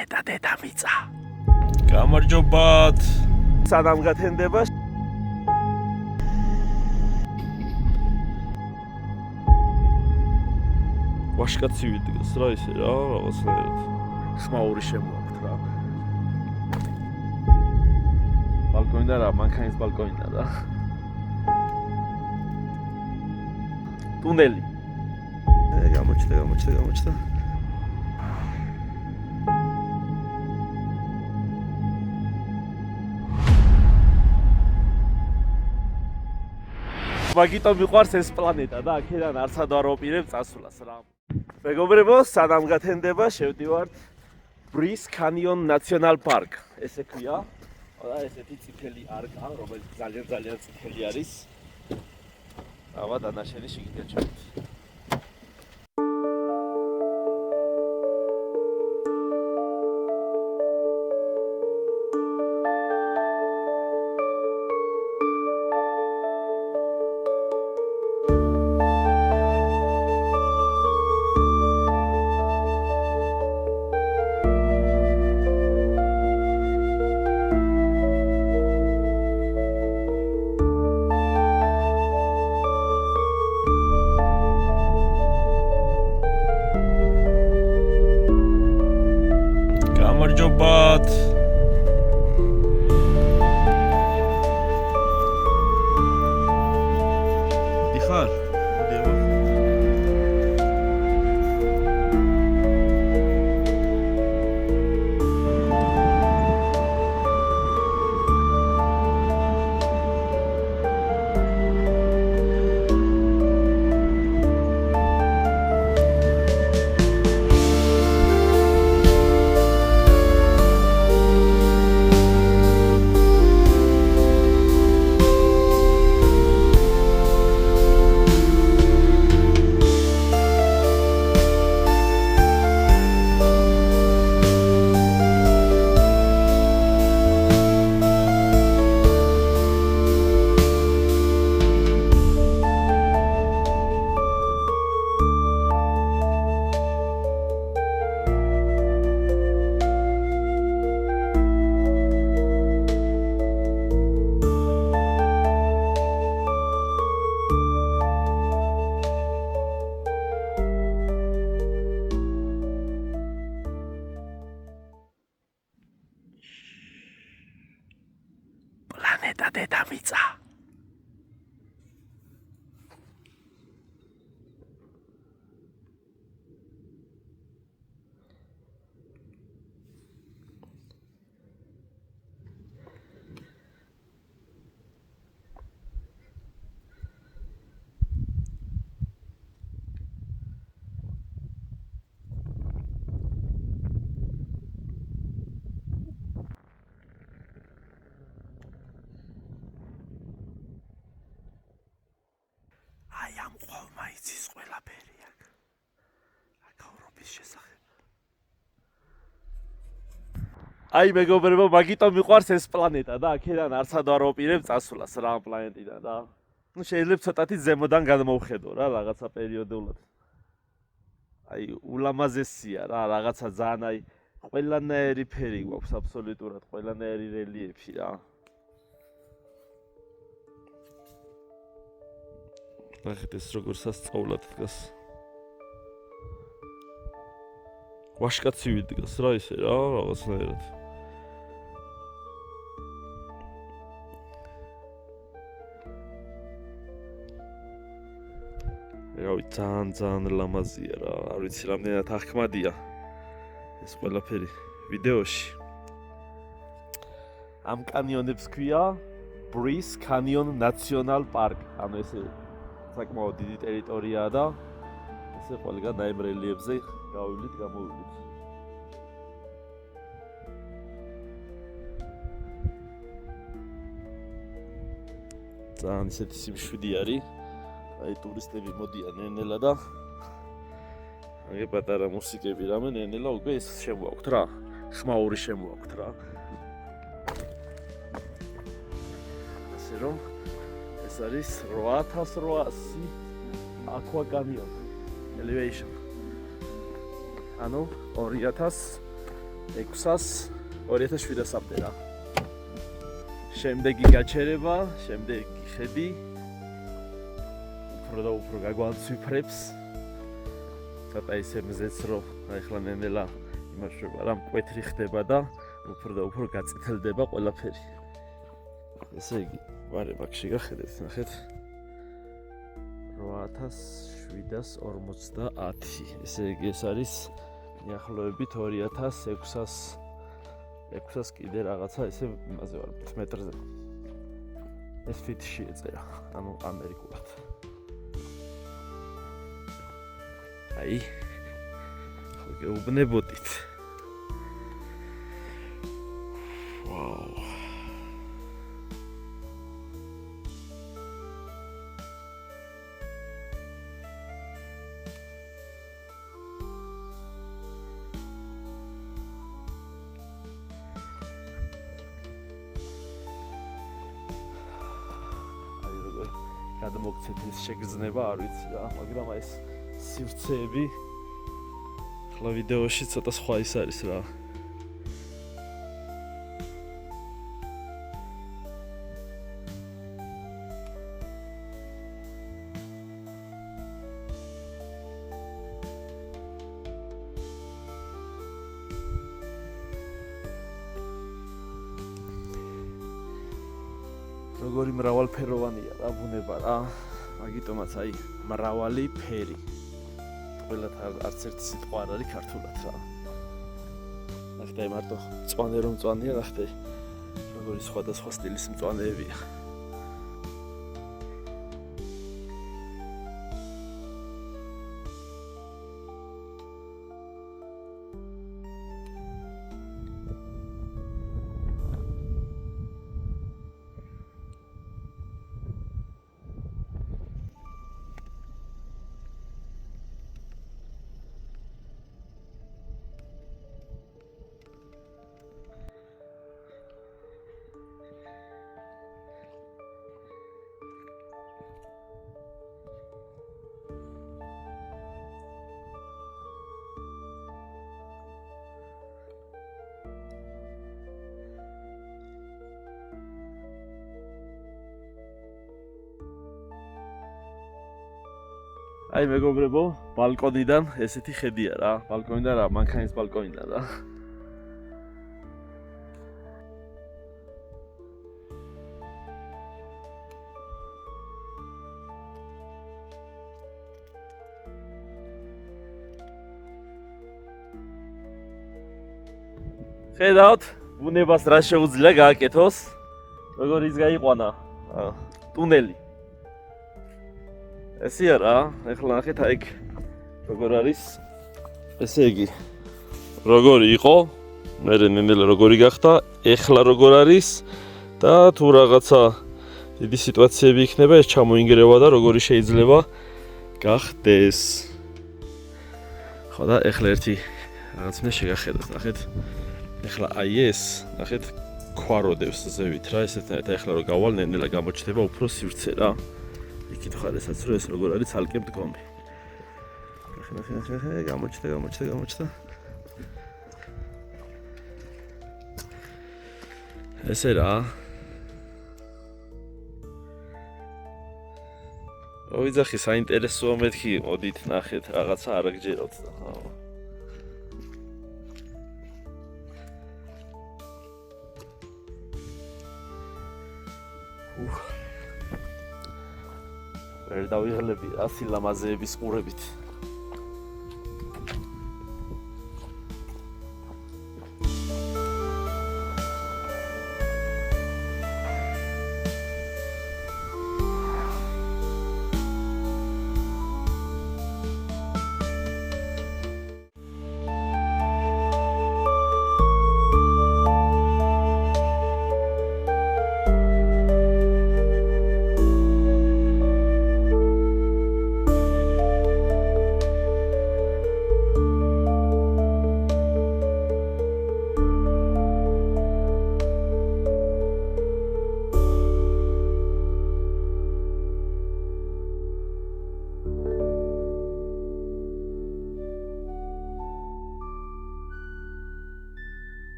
პლანეტა დედამიწა. გამარჯობათ. სანამ გათენდება ვაშკაცი ვიდგას რა ისე რა რაღაცნაირად. ხმაური შემოაქვთ რა. ბალკონი და რა, მანქანის ბალკონი და. ტუნელი. გამოჩნდა. მაგიტომ მიყვარს ეს პლანეტა და აქედან არცად არ ვაპირებ წასვლას რა. მეგობრებო, სანამ გათენდება შევდივართ Breeze Canyon National Park. ესე ქვია. და ესეთი წითელი არკა, რომელიც ძალიან წითელი არის. ავა დანაშენი შიგნით ჩავით. გამარჯობათ. დიხარ? დიახ. პლანეტა დედამიწა. აი ამ ყოლმა იცის ყველაფერი აქ. აქაურობის შესახებ. აი მეგობრებო, მაგიტომ მიყვარს ეს პლანეტა და აქედან არცად არ ვაპირებ წასვლას რა ამ პლანეტიდან და. ნუ შეიძლება ცოტათი ზემოდან განმოვხედო რა რაღაცა პერიოდულად. აი ულამაზესია რა, რაღაცა ძალიან აი ყველანაირი ფერი გვაქვს აბსოლუტურად, ყველანაირი რელიეფი რა. ნახეთ ეს როგორ სასწაულად დგას. ვაშკაცი ვიდგას რა ისე რა რაღაცნაირად. რავი ძალიან ლამაზია რა, არ ვიცი რამდენად აღქმადია ეს ყველაფერი ვიდეოში. ამ კანიონებს ქვია Breeze Canyon National Park. ანუ ესე საკმაოდ დიდი ტერიტორიაა და ესე ყველგან აი რელიეფზე გავივლით, გამოვივლით. ძალიან ისეთი სიმშვიდი არის. აი ტურისტები მოდიან ნენელა და აი პატარა მუსიკები რამე ნენელა უკვე ეს შემოაქვთ რა. ხმაური შემოაქვთ რა. ასე რომ ეს არის 8800 aqua canyon elevation. ანუ 2000 600 2700-მდე რა. შემდეგი გაჩერება, შემდეგი ხედი. უფრო და უფრო გაგვანცვიფრებს. ცოტა ისე მზეც რომ ახლა ნენელა იმაშრება რა მკვეთრი ხდება და უფრო და უფრო გაწითელდება ყველაფერი. ესე იგი, ვარე ბაქში გახედეთ, ნახეთ. 8750. ესე იგი ეს არის მიახლოებით 2600 კიდე რაღაცა ესე იმაზე ვარ მეტრზე. ეს ფიტში ეწერა, ანუ ამერიკულად. აი. ხო გეუბნებოდით. ვაუ. გადმოგცეთ ეს შეგრძნება, არ ვიცი რა, მაგრამ აი ეს სივრცეები ახლა ვიდეოში ცოტა სხვა ის არის რა. როგორი მრავალფეროვანია რა ბუნება რა. მაგიტომაც აი მრავალი ფერი. ყველათ არც ერთი სიტყვა არ არის ქართულად რა. ნახე მარტო მწვანე რომ მწვანეა, ნახე როგორი სხვადასხვა სტილის მწვანეებია. აი მეგობრებო, ბალკონიდან ესეთი ხედია რა. ბალკონიდან რა, მანქანის ბალკონიდან რა. ხედავთ, ბუნებას რა შეუძლია გააკეთოს. როგორ ის გაიყვანა ტუნელი. ესეა რა, ეხლა ნახეთ აი როგორ არის. ესე იგი, როგორი იყო, მე ნენელა როგორი გახდა, ეხლა როგორ არის და თუ რაღაცა დიდი სიტუაციები იქნება, ეს ჩამოინგრევა და როგორი შეიძლება გახდეს. ხო და ეხლა ერთი რაღაც მე შეგახედოთ, ნახეთ. ეხლა აი ეს, ნახეთ, ქვაროდებს ზევით რა, ესეთნაირად ეხლა რომ გავალ ნენელა გამოჩნდება უფრო სივრცე რა. იქით ხარესაც რომ ეს როგორ არის ცალკე მდგომი. ნახე, გამოჩნდა. ესე რა. ოიძახი საინტერესოა მეთქი, მოდით ნახეთ, რაღაცა არ გჯეროთ და ხო. ვერ დავიღლები რა სილამაზეების ყურებით.